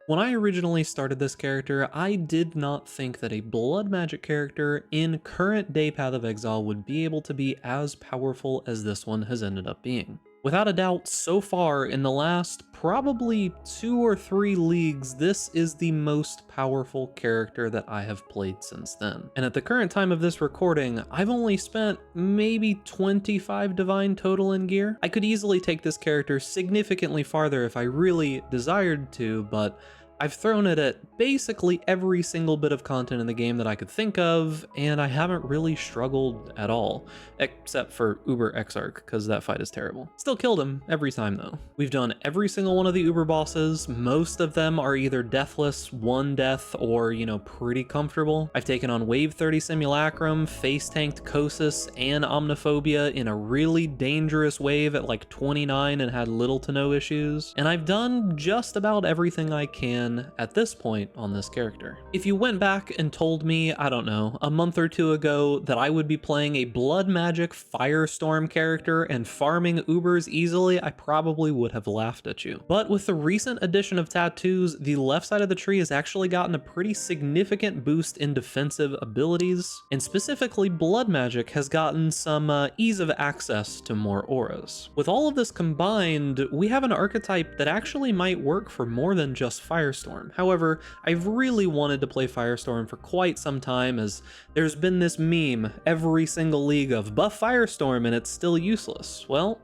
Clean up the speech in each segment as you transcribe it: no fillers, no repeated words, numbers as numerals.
When I originally started this character, I did not think that a blood magic character in current day Path of Exile would be able to be as powerful as this one has ended up being. Without a doubt, so far in the last probably 2 or 3 leagues, this is the most powerful character that I have played since then. And at the current time of this recording, I've only spent maybe 25 divine total in gear. I could easily take this character significantly farther if I really desired to, but I've thrown it at basically every single bit of content in the game that I could think of, and I haven't really struggled at all, except for Uber Exarch, because that fight is terrible. Still killed him every time though. We've done every single one of the Uber bosses. Most of them are either deathless, one death, or, pretty comfortable. I've taken on Wave 30 Simulacrum, face tanked Kosis and Omniphobia in a really dangerous wave at like 29 and had little to no issues. And I've done just about everything I can at this point on this character. If you went back and told me, I don't know, a month or two ago that I would be playing a blood magic Firestorm character and farming Ubers easily, I probably would have laughed at you. But with the recent addition of tattoos, the left side of the tree has actually gotten a pretty significant boost in defensive abilities, and specifically blood magic has gotten some ease of access to more auras. With all of this combined, we have an archetype that actually might work for more than just Firestorm. However, I've really wanted to play Firestorm for quite some time, as there's been this meme every single league of buff Firestorm and it's still useless. Well,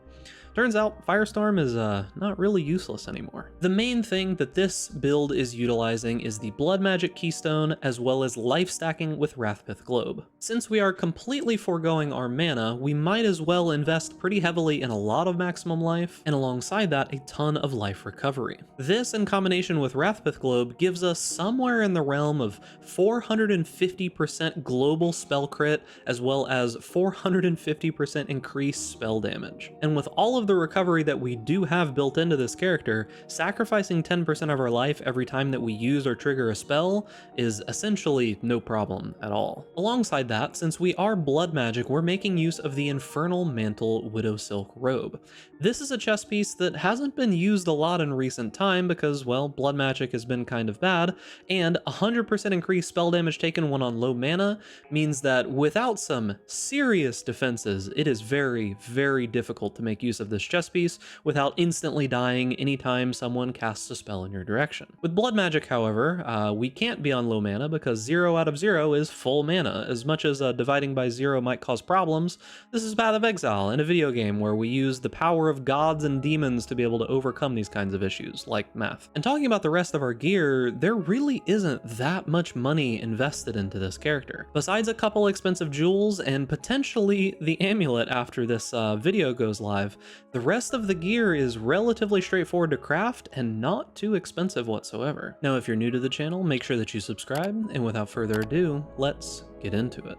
turns out Firestorm is not really useless anymore. The main thing that this build is utilizing is the Blood Magic Keystone as well as life stacking with Wrathpith Globe. Since we are completely foregoing our mana, we might as well invest pretty heavily in a lot of maximum life, and alongside that a ton of life recovery. This in combination with Wrathpith Globe gives us somewhere in the realm of 450% global spell crit as well as 450% increased spell damage. And with all of the recovery that we do have built into this character, sacrificing 10% of our life every time that we use or trigger a spell is essentially no problem at all. Alongside that, since we are blood magic, we're making use of the Infernal Mantle Widow Silk Robe. This is a chest piece that hasn't been used a lot in recent time because, well, blood magic has been kind of bad, and 100% increased spell damage taken when on low mana means that without some serious defenses, it is very, very difficult to make use of this chest piece without instantly dying anytime someone casts a spell in your direction. With blood magic, however, we can't be on low mana because 0 out of 0 is full mana. As much as dividing by 0 might cause problems, this is Path of Exile in a video game where we use the power of gods and demons to be able to overcome these kinds of issues, like math. And talking about the rest of our gear, there really isn't that much money invested into this character. Besides a couple expensive jewels and potentially the amulet after this video goes live, the rest of the gear is relatively straightforward to craft and not too expensive whatsoever. Now, if you're new to the channel, make sure that you subscribe, and without further ado, let's get into it.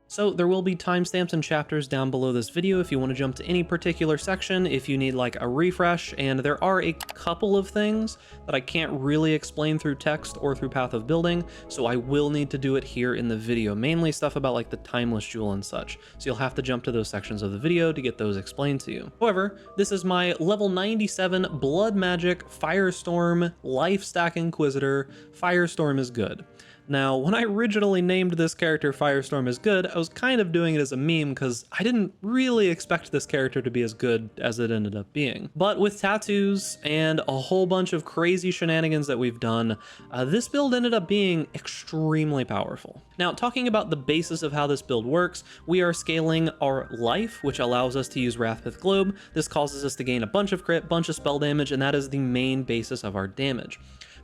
So there will be timestamps and chapters down below this video if you want to jump to any particular section, if you need like a refresh, and there are a couple of things that I can't really explain through text or through Path of Building, so I will need to do it here in the video, mainly stuff about like the Timeless Jewel and such, so you'll have to jump to those sections of the video to get those explained to you. However, this is my level 97 Blood Magic Firestorm Life Stack Inquisitor. Firestorm is good. Now, when I originally named this character Firestorm is good, I was kind of doing it as a meme because I didn't really expect this character to be as good as it ended up being. But with tattoos and a whole bunch of crazy shenanigans that we've done, this build ended up being extremely powerful. Now, talking about the basis of how this build works, we are scaling our life, which allows us to use Wrathpith Globe. This causes us to gain a bunch of crit, bunch of spell damage, and that is the main basis of our damage.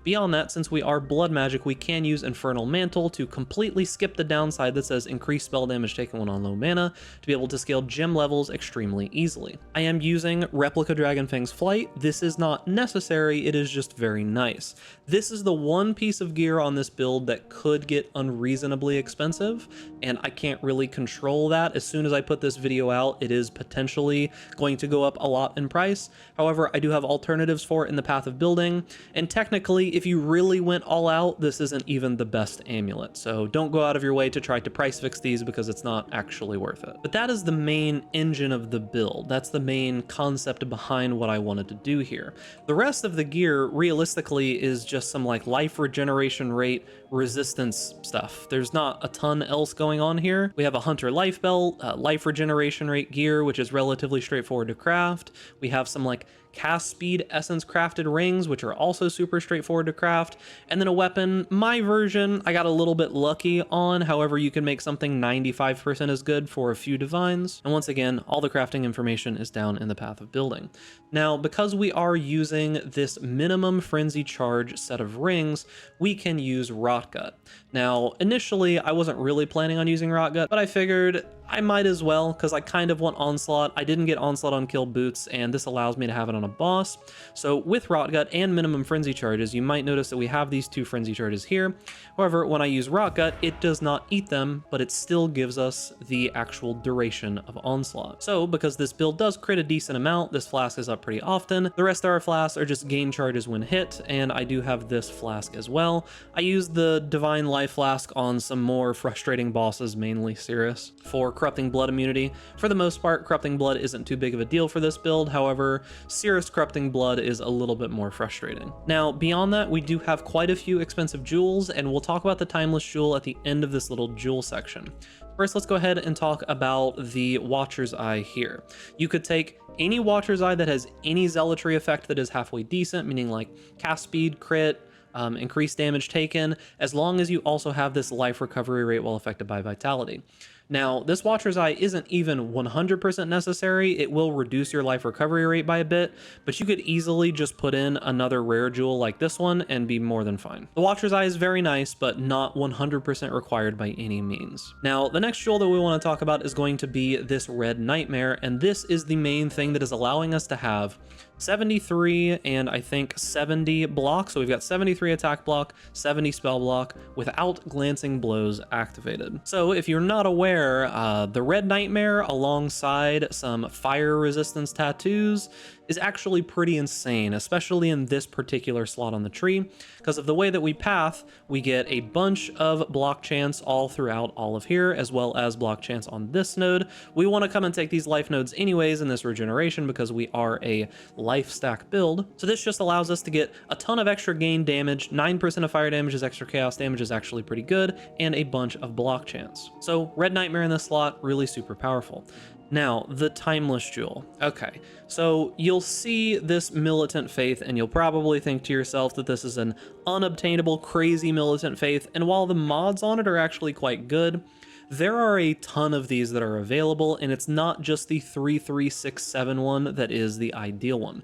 Beyond that, since we are blood magic, we can use Infernal Mantle to completely skip the downside that says increase spell damage taken when on low mana to be able to scale gem levels extremely easily. I am using Replica Dragonfang's Flight. This is not necessary, it is just very nice. This is the one piece of gear on this build that could get unreasonably expensive, and I can't really control that. As soon as I put this video out, it is potentially going to go up a lot in price. However, I do have alternatives for it in the Path of Building, and technically if you really went all out, this isn't even the best amulet. So don't go out of your way to try to price fix these because it's not actually worth it. But that is the main engine of the build. That's the main concept behind what I wanted to do here. The rest of the gear realistically is just some like life regeneration rate, resistance stuff. There's not a ton else going on here. We have a hunter life belt, life regeneration rate gear, which is relatively straightforward to craft. We have some like cast speed essence crafted rings, which are also super straightforward to craft, and then a weapon. My version I got a little bit lucky on, however you can make something 95% as good for a few divines, and once again all the crafting information is down in the path of building. Now because we are using this minimum frenzy charge set of rings, we can use Rotgut. Now initially I wasn't really planning on using Rotgut, but I figured I might as well because I kind of want Onslaught. I didn't get Onslaught on kill boots, and this allows me to have it on a boss. So with Rotgut and minimum frenzy charges, you might notice that we have these 2 frenzy charges here. However, when I use Rotgut, it does not eat them, but it still gives us the actual duration of Onslaught. So because this build does crit a decent amount, this flask is up pretty often. The rest of our flasks are just gain charges when hit, and I do have this flask as well. I use the Divine Life Flask on some more frustrating bosses, mainly Cirrus, for Corrupting Blood immunity. For the most part, Corrupting Blood isn't too big of a deal for this build. However, Cirrus Corrupting Blood is a little bit more frustrating. Now, beyond that, we do have quite a few expensive jewels, and we'll talk about the Timeless Jewel at the end of this little jewel section. First, let's go ahead and talk about the Watcher's Eye here. You could take any Watcher's Eye that has any zealotry effect that is halfway decent, meaning like cast speed, crit, increased damage taken, as long as you also have this life recovery rate while affected by vitality. Now, this Watcher's Eye isn't even 100% necessary. It will reduce your life recovery rate by a bit, but you could easily just put in another rare jewel like this one and be more than fine. The Watcher's Eye is very nice, but not 100% required by any means. Now, the next jewel that we want to talk about is going to be this Red Nightmare, and this is the main thing that is allowing us to have 73 and I think 70 block. So we've got 73 attack block, 70 spell block without glancing blows activated. So if you're not aware, the Red Nightmare alongside some fire resistance tattoos is actually pretty insane, especially in this particular slot on the tree. Because of the way that we path, we get a bunch of block chance all throughout all of here, as well as block chance on this node. We want to come and take these life nodes anyways in this regeneration because we are a life stack build. So this just allows us to get a ton of extra gain damage. 9% of fire damage is extra chaos damage is actually pretty good, and a bunch of block chance. So Red Nightmare in this slot, really super powerful. Now, the Timeless Jewel. Okay, so you'll see this Militant Faith and you'll probably think to yourself that this is an unobtainable, crazy Militant Faith, and while the mods on it are actually quite good, there are a ton of these that are available, and it's not just the 33671 that is the ideal one.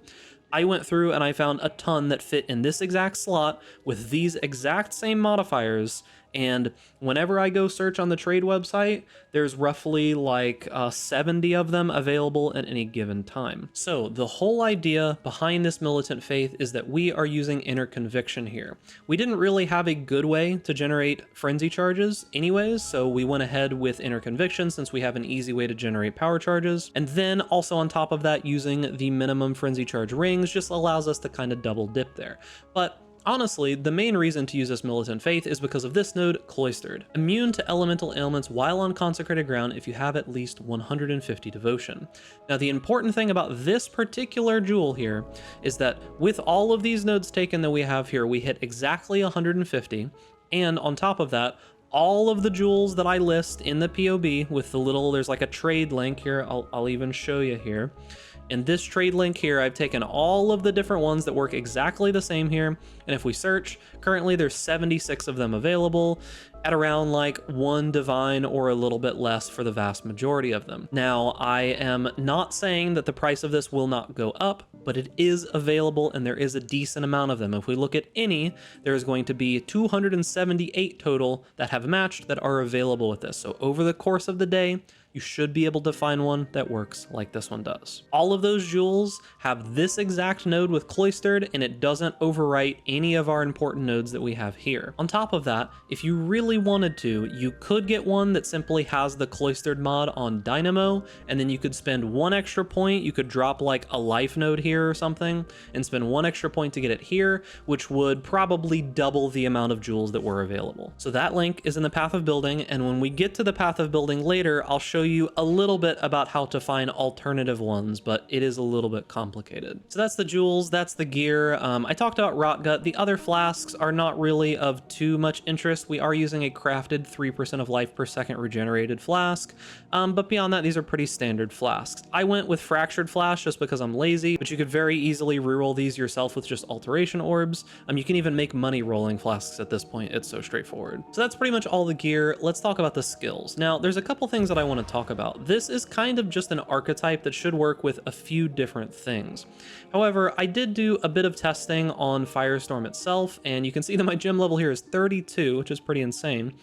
I went through and I found a ton that fit in this exact slot with these exact same modifiers, and whenever I go search on the trade website, there's roughly like 70 of them available at any given time. So the whole idea behind this Militant Faith is that we are using Inner Conviction here. We didn't really have a good way to generate frenzy charges anyways, so we went ahead with Inner Conviction since we have an easy way to generate power charges. And then also on top of that, using the minimum frenzy charge rings just allows us to kind of double dip there. But honestly, the main reason to use this Militant Faith is because of this node, Cloistered. Immune to elemental ailments while on consecrated ground if you have at least 150 devotion. Now, the important thing about this particular jewel here is that with all of these nodes taken that we have here, we hit exactly 150, and on top of that, all of the jewels that I list in the POB with the little, there's like a trade link here, I'll even show you here. In this trade link here, I've taken all of the different ones that work exactly the same here, and if we search, currently there's 76 of them available at around like 1 divine or a little bit less for the vast majority of them. Now, I am not saying that the price of this will not go up, but it is available and there is a decent amount of them. If we look at any, there's going to be 278 total that have matched that are available with this. So over the course of the day, you should be able to find one that works like this one does. All of those jewels have this exact node with cloistered, and it doesn't overwrite any of our important nodes that we have here. On top of that, if you really wanted to, you could get one that simply has the cloistered mod on Dynamo, and then you could spend 1 extra point. You could drop like a life node here or something and spend 1 extra point to get it here, which would probably double the amount of jewels that were available. So that link is in the path of building, and when we get to the path of building later, I'll show you a little bit about how to find alternative ones, but it is a little bit complicated. So that's the jewels, that's the gear. I talked about Rotgut. The other flasks are not really of too much interest. We are using a crafted 3% of life per second regenerated flask, but beyond that, these are pretty standard flasks. I went with fractured flask just because I'm lazy, but you could very easily reroll these yourself with just alteration orbs. You can even make money rolling flasks at this point. It's so straightforward. So that's pretty much all the gear. Let's talk about the skills. Now, there's a couple things that I want to talk about. This is kind of just an archetype that should work with a few different things. However, I did do a bit of testing on Firestorm itself, and you can see that my gem level here is 32, which is pretty insane.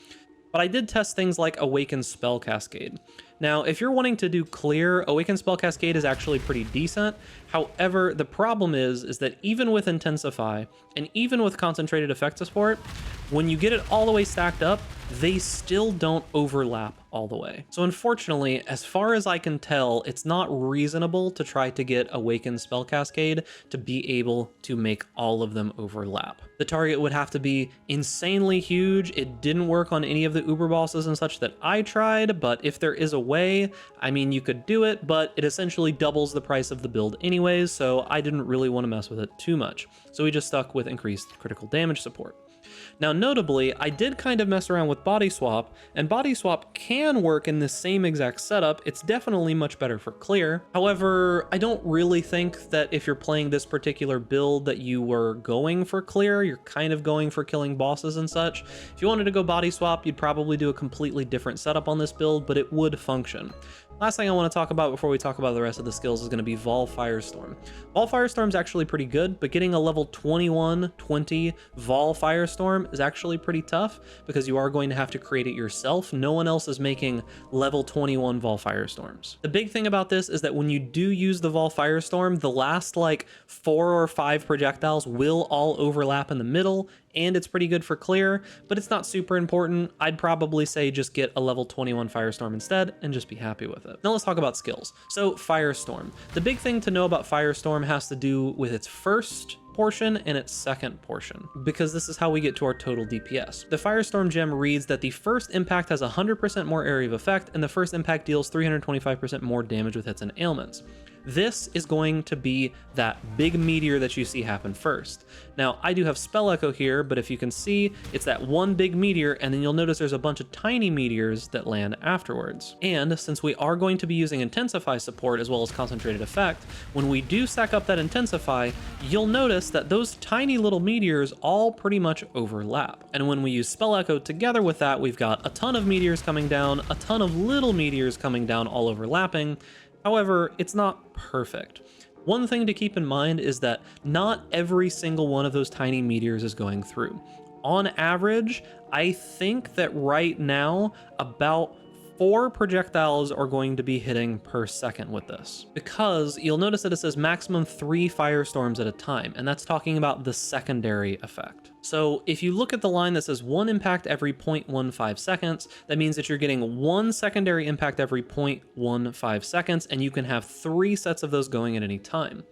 But I did test things like Awaken Spell Cascade. Now, if you're wanting to do clear, Awaken Spell Cascade is actually pretty decent. However, the problem is that even with Intensify and even with Concentrated Effect Support, when you get it all the way stacked up, they still don't overlap all the way. So unfortunately, as far as I can tell, it's not reasonable to try to get Awakened Spell Cascade to be able to make all of them overlap. The target would have to be insanely huge. It didn't work on any of the Uber bosses and such that I tried, but if there is a way, I mean, you could do it, but it essentially doubles the price of the build anyways, so I didn't really want to mess with it too much. So we just stuck with increased critical damage support. Now, notably, I did kind of mess around with Body Swap, and Body Swap can work in the same exact setup. It's definitely much better for clear. However, I don't really think that if you're playing this particular build that you were going for clear. You're kind of going for killing bosses and such. If you wanted to go Body Swap, you'd probably do a completely different setup on this build, but it would function. Last thing I want to talk about before we talk about the rest of the skills is going to be Vol Firestorm. Vol Firestorm is actually pretty good, but getting a level 21-20 Vol Firestorm is actually pretty tough because you are going to have to create it yourself. No one else is making level 21 Vol Firestorms. The big thing about this is that when you do use the Vol Firestorm, the last like 4 or 5 projectiles will all overlap in the middle, and it's pretty good for clear, but it's not super important. I'd probably say just get a level 21 Firestorm instead and just be happy with it. Now let's talk about skills. So Firestorm. The big thing to know about Firestorm has to do with its first portion and its second portion, because this is how we get to our total DPS. The Firestorm gem reads that the first impact has 100% more area of effect, and the first impact deals 325% more damage with hits and ailments. This is going to be that big meteor that you see happen first. Now, I do have Spell Echo here, but if you can see, it's that one big meteor, and then you'll notice there's a bunch of tiny meteors that land afterwards. And since we are going to be using Intensify support as well as Concentrated Effect, when we do stack up that Intensify, you'll notice that those tiny little meteors all pretty much overlap. And when we use Spell Echo together with that, we've got a ton of meteors coming down, a ton of little meteors coming down, all overlapping. However, it's not perfect. One thing to keep in mind is that not every single one of those tiny meteors is going through. On average, I think that right now, about 4 projectiles are going to be hitting per second with this, because you'll notice that it says maximum 3 firestorms at a time, and that's talking about the secondary effect. So if you look at the line that says 1 impact every 0.15 seconds, that means that you're getting 1 secondary impact every 0.15 seconds, and you can have 3 sets of those going at any time.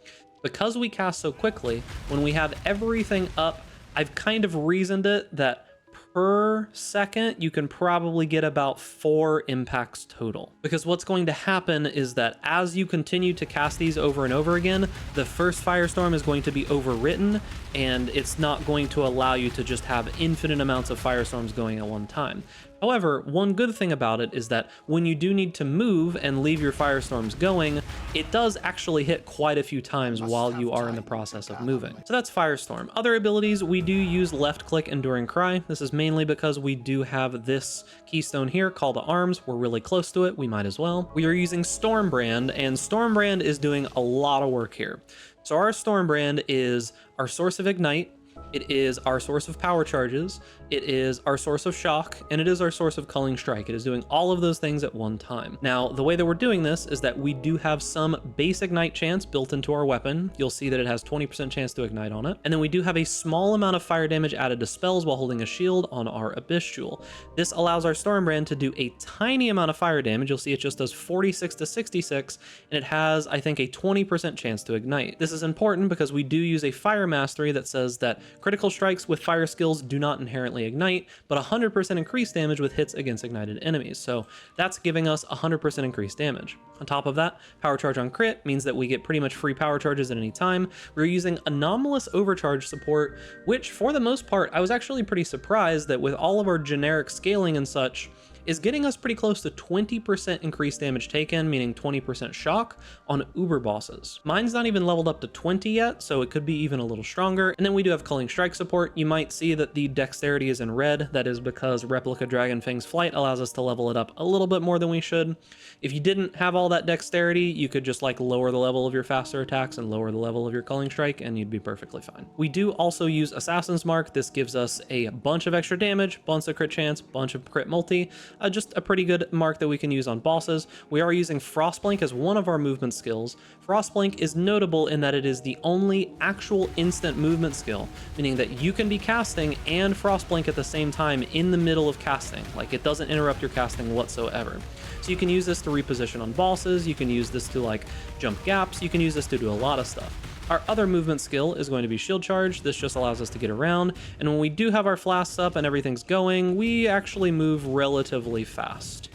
Because we cast so quickly, when we have everything up, I've kind of reasoned it that per second, you can probably get about 4 impacts total. Because what's going to happen is that as you continue to cast these over and over again, the first Firestorm is going to be overwritten, and it's not going to allow you to just have infinite amounts of Firestorms going at one time. However, one good thing about it is that when you do need to move and leave your Firestorms going, it does actually hit quite a few times while you are in the process of moving. So that's Firestorm. Other abilities, we do use left click Enduring Cry. This is mainly because we do have this keystone here, Call to Arms. We're really close to it, we might as well. We are using Stormbrand, and Stormbrand is doing a lot of work here. So our Stormbrand is our source of Ignite, it is our source of power charges, it is our source of shock, and it is our source of culling strike. It is doing all of those things at one time. Now, the way that we're doing this is that we do have some base ignite chance built into our weapon. You'll see that it has 20% chance to ignite on it. And then we do have a small amount of fire damage added to spells while holding a shield on our Abyss Jewel. This allows our Stormbrand to do a tiny amount of fire damage. You'll see it just does 46 to 66, and it has, I think, a 20% chance to ignite. This is important because we do use a fire mastery that says that critical strikes with fire skills do not inherently ignite, but 100% increased damage with hits against ignited enemies. So that's giving us 100% increased damage. On top of that, power charge on crit means that we get pretty much free power charges at any time. We're using anomalous overcharge support, which for the most part, I was actually pretty surprised that with all of our generic scaling and such, is getting us pretty close to 20% increased damage taken, meaning 20% shock on uber bosses. Mine's not even leveled up to 20 yet, so it could be even a little stronger. And then we do have culling strike support. You might see that the dexterity is in red. That is because Replica Dragonfang's Flight allows us to level it up a little bit more than we should. If you didn't have all that dexterity, you could just like lower the level of your faster attacks and lower the level of your culling strike, and you'd be perfectly fine. We do also use Assassin's Mark. This gives us a bunch of extra damage, bunch of crit chance, bunch of crit multi, just a pretty good mark that we can use on bosses. We are using Frostblink as one of our movement skills. Frostblink is notable in that it is the only actual instant movement skill, meaning that you can be casting and Frostblink at the same time in the middle of casting. Like, it doesn't interrupt your casting whatsoever. So you can use this to reposition on bosses, you can use this to like jump gaps, you can use this to do a lot of stuff. Our other movement skill is going to be Shield Charge. This just allows us to get around, and when we do have our flasks up and everything's going, we actually move relatively fast.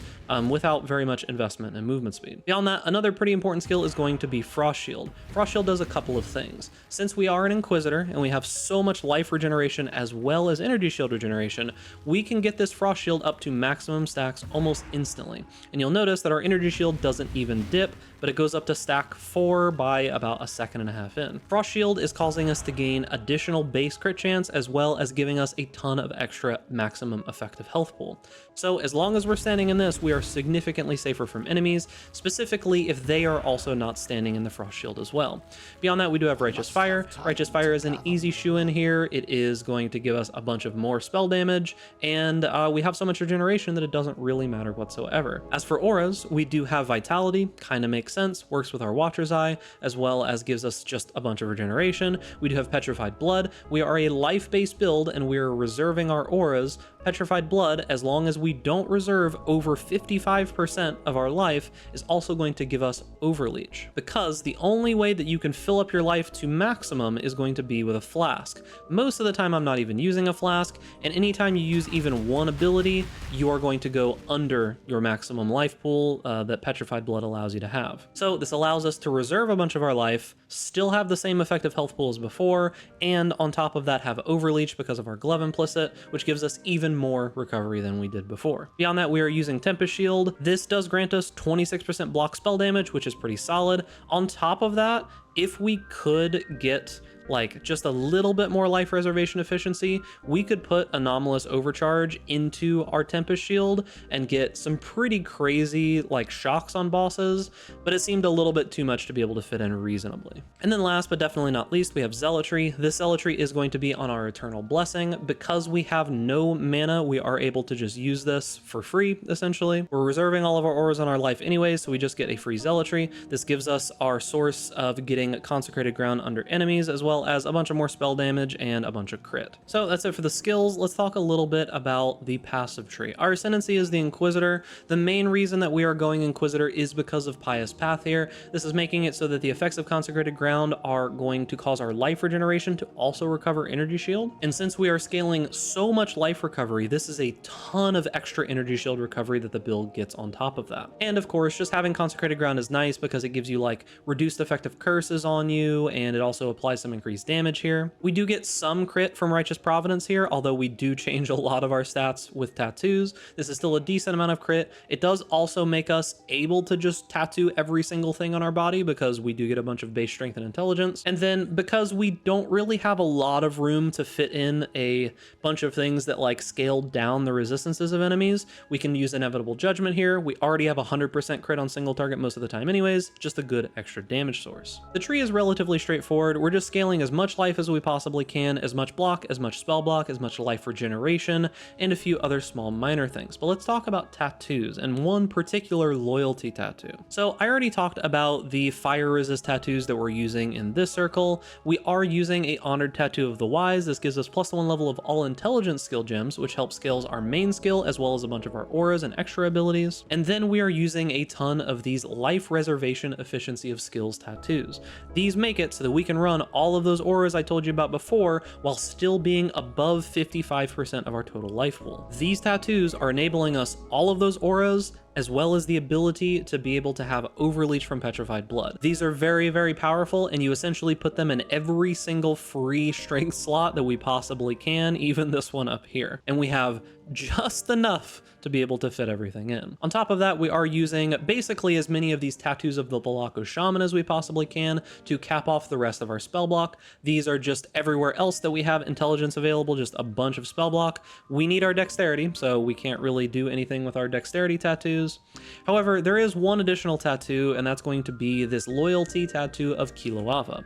Without very much investment in movement speed. Beyond that, another pretty important skill is going to be Frost Shield. Frost Shield does a couple of things. Since we are an Inquisitor and we have so much life regeneration as well as energy shield regeneration, we can get this Frost Shield up to maximum stacks almost instantly. And you'll notice that our energy shield doesn't even dip, but it goes up to stack 4 by about a second and a half in. Frost Shield is causing us to gain additional base crit chance as well as giving us a ton of extra maximum effective health pool. So as long as we're standing in this, we are significantly safer from enemies, specifically if they are also not standing in the Frost Shield as well. Beyond that, we do have Righteous Fire. Righteous Fire is an easy shoe-in here. It is going to give us a bunch of more spell damage, and we have so much regeneration that it doesn't really matter whatsoever. As for auras, we do have Vitality, kind of makes sense, works with our Watcher's Eye, as well as gives us just a bunch of regeneration. We do have Petrified Blood. We are a life-based build, and we're reserving our auras. Petrified Blood, as long as we don't reserve over 55% of our life, is also going to give us Overleech, because the only way that you can fill up your life to maximum is going to be with a flask. Most of the time I'm not even using a flask, and anytime you use even one ability, you are going to go under your maximum life pool that Petrified Blood allows you to have. So this allows us to reserve a bunch of our life, still have the same effective health pool as before, and on top of that have Overleech because of our Glove Implicit, which gives us even more recovery than we did before. Beyond that, we are using Tempest Shield. This does grant us 26% block spell damage, which is pretty solid. On top of that, if we could get like just a little bit more life reservation efficiency, we could put Anomalous Overcharge into our Tempest Shield and get some pretty crazy like shocks on bosses, but it seemed a little bit too much to be able to fit in reasonably. And then last but definitely not least, we have Zealotry. This Zealotry is going to be on our Eternal Blessing. Because we have no mana, we are able to just use this for free, essentially. We're reserving all of our auras on our life anyways, so we just get a free Zealotry. This gives us our source of getting Consecrated Ground under enemies, as well as a bunch of more spell damage and a bunch of crit. So that's it for the skills. Let's talk a little bit about the passive tree. Our Ascendancy is the Inquisitor. The main reason that we are going Inquisitor is because of Pious Path here. This is making it so that the effects of Consecrated Ground are going to cause our life regeneration to also recover Energy Shield. And since we are scaling so much life recovery, this is a ton of extra Energy Shield recovery that the build gets on top of that. And of course, just having Consecrated Ground is nice because it gives you like reduced effective curses on you, and it also applies some increased damage here. We do get some crit from Righteous Providence here, although we do change a lot of our stats with tattoos. This is still a decent amount of crit. It does also make us able to just tattoo every single thing on our body because we do get a bunch of base strength and intelligence. And then because we don't really have a lot of room to fit in a bunch of things that like scale down the resistances of enemies, we can use Inevitable Judgment here. We already have 100% crit on single target most of the time anyways, just a good extra damage source. The tree is relatively straightforward. We're just scaling healing as much life as we possibly can, as much block, as much spell block, as much life regeneration, and a few other small minor things. But let's talk about tattoos, and one particular loyalty tattoo. So I already talked about the fire resist tattoos that we're using in this circle. We are using a honored tattoo of the wise. This gives us +1 level of all intelligence skill gems, which helps scales our main skill as well as a bunch of our auras and extra abilities. And then we are using a ton of these life reservation efficiency of skills tattoos. These make it so that we can run all of those auras I told you about before while still being above 55% of our total life pool. These tattoos are enabling us all of those auras, as well as the ability to be able to have overleach from petrified blood. These are very, very powerful, and you essentially put them in every single free strength slot that we possibly can, even this one up here. And we have just enough to be able to fit everything in. On top of that, we are using basically as many of these tattoos of the Velako Shaman as we possibly can to cap off the rest of our spell block. These are just everywhere else that we have intelligence available, just a bunch of spell block. We need our dexterity, so we can't really do anything with our dexterity tattoos. However, there is one additional tattoo, and that's going to be this loyalty tattoo of Kiloava.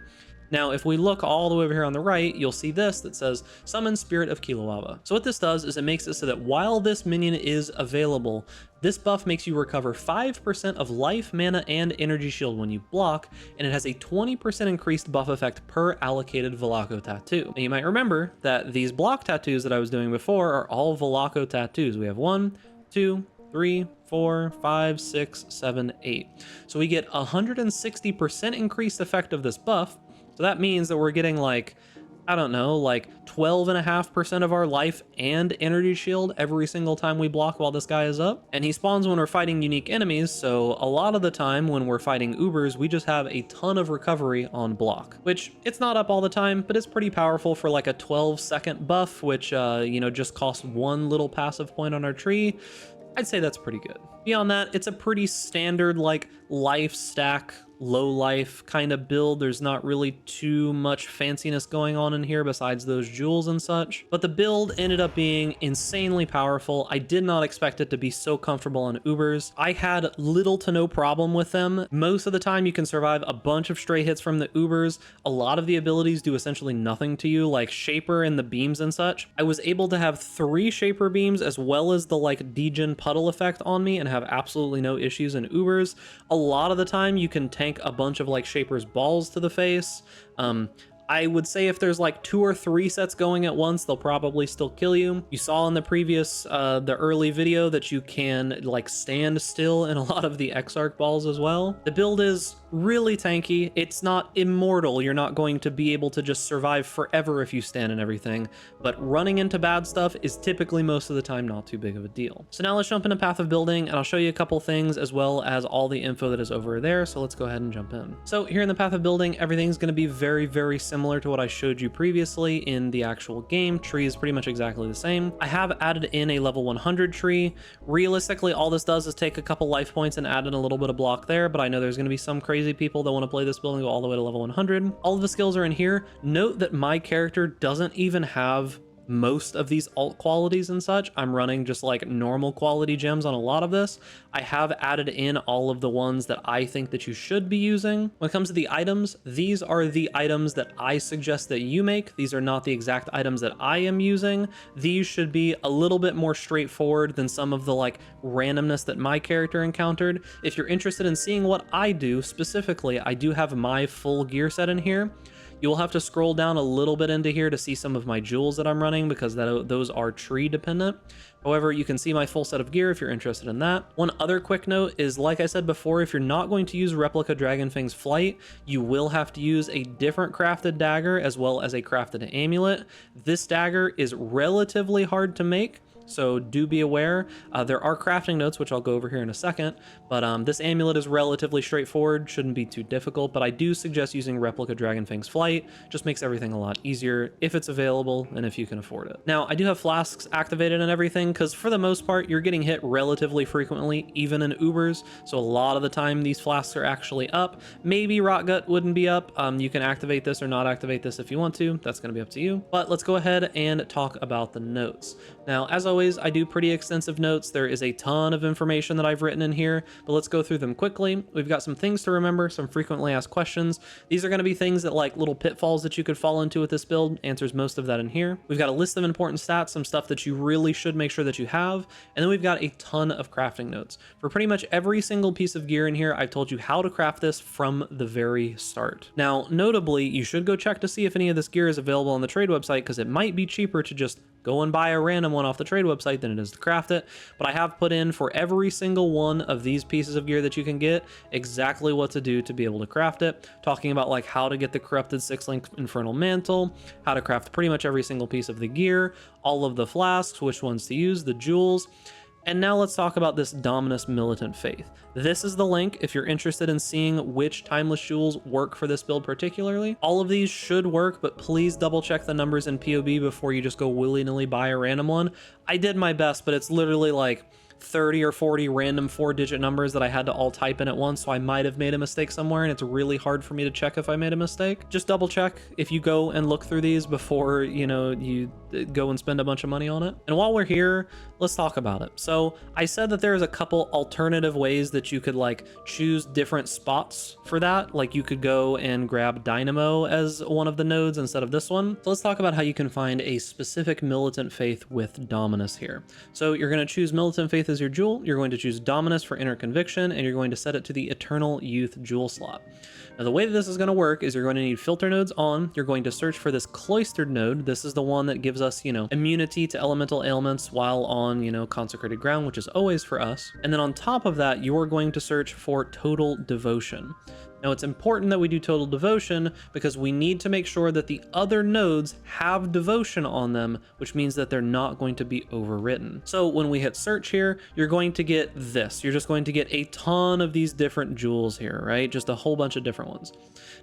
Now, if we look all the way over here on the right, you'll see this that says Summon Spirit of Kiloava. So what this does is it makes it so that while this minion is available, this buff makes you recover 5% of life, mana, and energy shield when you block, and it has a 20% increased buff effect per allocated Velako tattoo. And you might remember that these block tattoos that I was doing before are all Velako tattoos. We have 1, 2, 3, 4, 5, 6, 7, 8. So we get 160% increased effect of this buff. So that means that we're getting like, I don't know, like 12.5% of our life and energy shield every single time we block while this guy is up. And he spawns when we're fighting unique enemies, so a lot of the time when we're fighting Ubers, we just have a ton of recovery on block, which it's not up all the time, but it's pretty powerful for like a 12-second buff, which, you know, just costs 1 little passive point on our tree. I'd say that's pretty good. Beyond that, it's a pretty standard like life stack, low life kind of build. There's not really too much fanciness going on in here besides those jewels and such, but the build ended up being insanely powerful. I did not expect it to be so comfortable on Ubers. I had little to no problem with them. Most of the time you can survive a bunch of stray hits from the Ubers. A lot of the abilities do essentially nothing to you, like Shaper and the beams and such. I was able to have 3 Shaper beams as well as the like degen puddle effect on me and have absolutely no issues in Ubers. A lot of the time you can tank a bunch of like Shaper's balls to the face. I would say if there's like 2 or 3 sets going at once, they'll probably still kill you. You saw in the previous, the early video that you can like stand still in a lot of the Exarch balls as well. The build is really tanky. It's not immortal. You're not going to be able to just survive forever if you stand and everything, but running into bad stuff is typically most of the time not too big of a deal. So now let's jump into Path of Building, and I'll show you a couple things as well as all the info that is over there. So let's go ahead and jump in. So here in the Path of Building, everything's going to be very, very similar to what I showed you previously in the actual game. Tree is pretty much exactly the same. I have added in a level 100 tree. Realistically, all this does is take a couple life points and add in a little bit of block there, but I know there's going to be some crazy people that want to play this build and go all the way to level 100. All of the skills are in here. Note that my character doesn't even have most of these alt qualities and such. I'm running just like normal quality gems on a lot of this. I have added in all of the ones that I think that you should be using. When it comes to the items, these are the items that I suggest that you make. These are not the exact items that I am using. These should be a little bit more straightforward than some of the like randomness that my character encountered. If you're interested in seeing what I do specifically, I do have my full gear set in here. You'll have to scroll down a little bit into here to see some of my jewels that I'm running because those are tree dependent. However, you can see my full set of gear if you're interested in that. One other quick note is, like I said before, if you're not going to use Replica Dragonfang's Flight, you will have to use a different crafted dagger as well as a crafted amulet. This dagger is relatively hard to make, so do be aware. There are crafting notes, which I'll go over here in a second, but this amulet is relatively straightforward, shouldn't be too difficult, but I do suggest using Replica Dragonfang's Flight. Just makes everything a lot easier if it's available and if you can afford it. Now, I do have Flasks activated and everything, because for the most part, you're getting hit relatively frequently, even in Ubers, so a lot of the time these Flasks are actually up. Maybe Rotgut wouldn't be up. You can activate this or not activate this if you want to. That's going to be up to you. But let's go ahead and talk about the notes. Now, as always, always, I do pretty extensive notes. There is a ton of information that I've written in here, but let's go through them quickly. We've got some things to remember, some frequently asked questions. These are going to be things that like little pitfalls that you could fall into with this build. Answers most of that in here. We've got a list of important stats, some stuff that you really should make sure that you have, and then we've got a ton of crafting notes. For pretty much every single piece of gear in here, I've told you how to craft this from the very start. Now, notably, you should go check to see if any of this gear is available on the trade website, because it might be cheaper to just go and buy a random one off the trade website than it is to craft it. But I have put in for every single one of these pieces of gear that you can get exactly what to do to be able to craft it, talking about like how to get the corrupted 6-link infernal mantle, how to craft pretty much every single piece of the gear, all of the flasks, which ones to use, the jewels. And now let's talk about this Dominus Militant Faith. This is the link if you're interested in seeing which timeless jewels work for this build particularly. All of these should work, but please double check the numbers in POB before you just go willy-nilly buy a random one. I did my best, but it's literally like 30 or 40 random 4-digit numbers that I had to all type in at once, so I might have made a mistake somewhere, and it's really hard for me to check if I made a mistake. Just double check if you go and look through these before, you go and spend a bunch of money on it. And while we're here, let's talk about it. So I said that there's a couple alternative ways that you could like choose different spots for that. Like you could go and grab Dynamo as one of the nodes instead of this one. So let's talk about how you can find a specific Militant Faith with Dominus here. So you're going to choose Militant Faith as your jewel. You're going to choose Dominus for Inner Conviction, and you're going to set it to the Eternal Youth jewel slot. Now the way that this is going to work is you're going to need filter nodes on. You're going to search for this Cloistered node. This is the one that gives us, immunity to elemental ailments while on, consecrated ground, which is always for us. And then on top of that, you are going to search for Total Devotion. Now it's important that we do Total Devotion because we need to make sure that the other nodes have devotion on them, which means that they're not going to be overwritten. So when we hit search here, you're going to get this. You're just going to get a ton of these different jewels here, right? Just a whole bunch of different ones.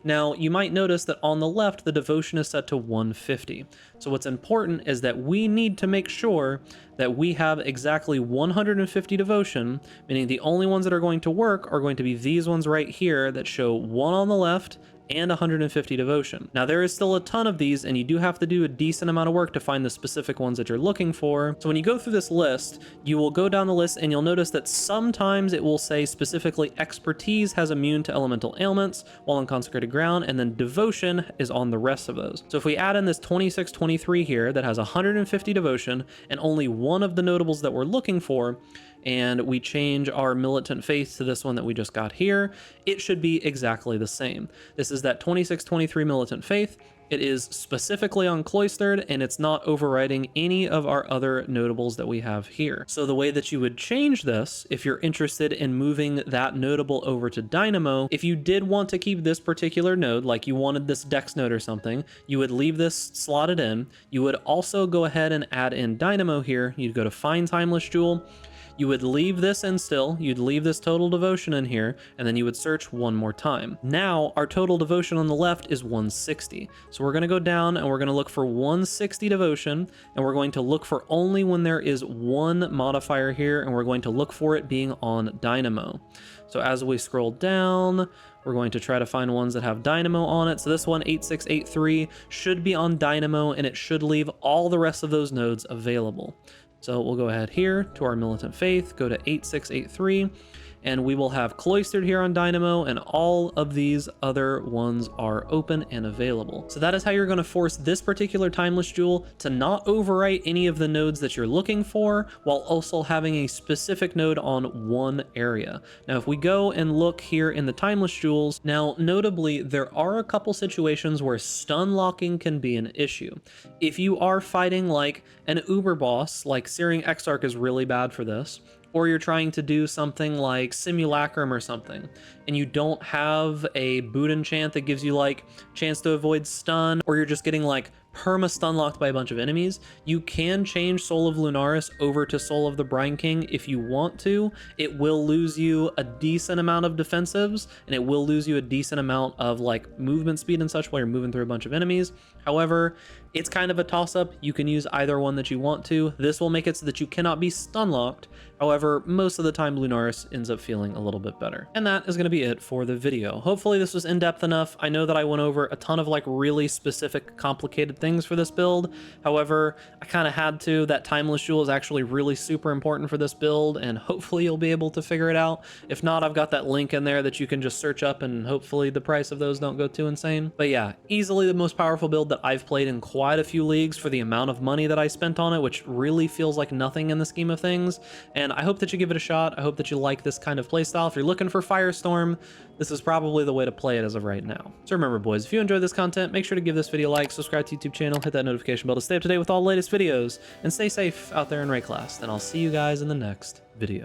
Now you might notice that on the left, the devotion is set to 150. So what's important is that we need to make sure that we have exactly 150 devotion, meaning the only ones that are going to work are going to be these ones right here that show 1 on the left and 150 devotion. Now there is still a ton of these, and you do have to do a decent amount of work to find the specific ones that you're looking for. So when you go through this list, you will go down the list and you'll notice that sometimes it will say specifically expertise has immune to elemental ailments while on consecrated ground, and then devotion is on the rest of those. So if we add in this 2623 here that has 150 devotion and only one of the notables that we're looking for, and we change our Militant Faith to this one that we just got here, it should be exactly the same. This is that 2623 Militant Faith. It is specifically on Cloistered, and it's not overriding any of our other notables that we have here. So the way that you would change this, if you're interested in moving that notable over to Dynamo, if you did want to keep this particular node, like you wanted this Dex node or something, you would leave this slotted in. You would also go ahead and add in Dynamo here. You'd go to Find Timeless Jewel. You would leave this in still, you'd leave this Total Devotion in here, and then you would search one more time. Now, our Total Devotion on the left is 160. So we're going to go down and we're going to look for 160 Devotion, and we're going to look for only when there is one modifier here, and we're going to look for it being on Dynamo. So as we scroll down, we're going to try to find ones that have Dynamo on it. So this one, 8683, should be on Dynamo, and it should leave all the rest of those nodes available. So we'll go ahead here to our Militant Faith, go to 8683, and we will have Cloistered here on Dynamo, and all of these other ones are open and available. So that is how you're going to force this particular Timeless Jewel to not overwrite any of the nodes that you're looking for, while also having a specific node on one area. Now, if we go and look here in the Timeless Jewels, now notably, there are a couple situations where stun locking can be an issue. If you are fighting like an Uber boss, like Searing Exarch is really bad for this, or you're trying to do something like Simulacrum or something, and you don't have a boot enchant that gives you like chance to avoid stun, or you're just getting like perma stun locked by a bunch of enemies, you can change Soul of Lunaris over to Soul of the Brine King if you want to. It will lose you a decent amount of defensives, and it will lose you a decent amount of like movement speed and such while you're moving through a bunch of enemies. However, It's kind of a toss-up. You can use either one that you want to. This will make it so that you cannot be stun-locked. However, most of the time Lunaris ends up feeling a little bit better. And that is going to be it for the video. Hopefully this was in-depth enough. I know that I went over a ton of like really specific, complicated things for this build. However, I kind of had to. That Timeless Jewel is actually really super important for this build, and hopefully you'll be able to figure it out. If not, I've got that link in there that you can just search up, and hopefully the price of those don't go too insane. But yeah, easily the most powerful build that I've played in quite a few leagues for the amount of money that I spent on it, which really feels like nothing in the scheme of things. And I hope that you give it a shot. I hope that you like this kind of playstyle. If you're looking for Firestorm, this is probably the way to play it as of right now. So remember, boys, if you enjoyed this content, make sure to give this video a like, subscribe to the YouTube channel, hit that notification bell to stay up to date with all the latest videos, and stay safe out there in Raid class. And I'll see you guys in the next video.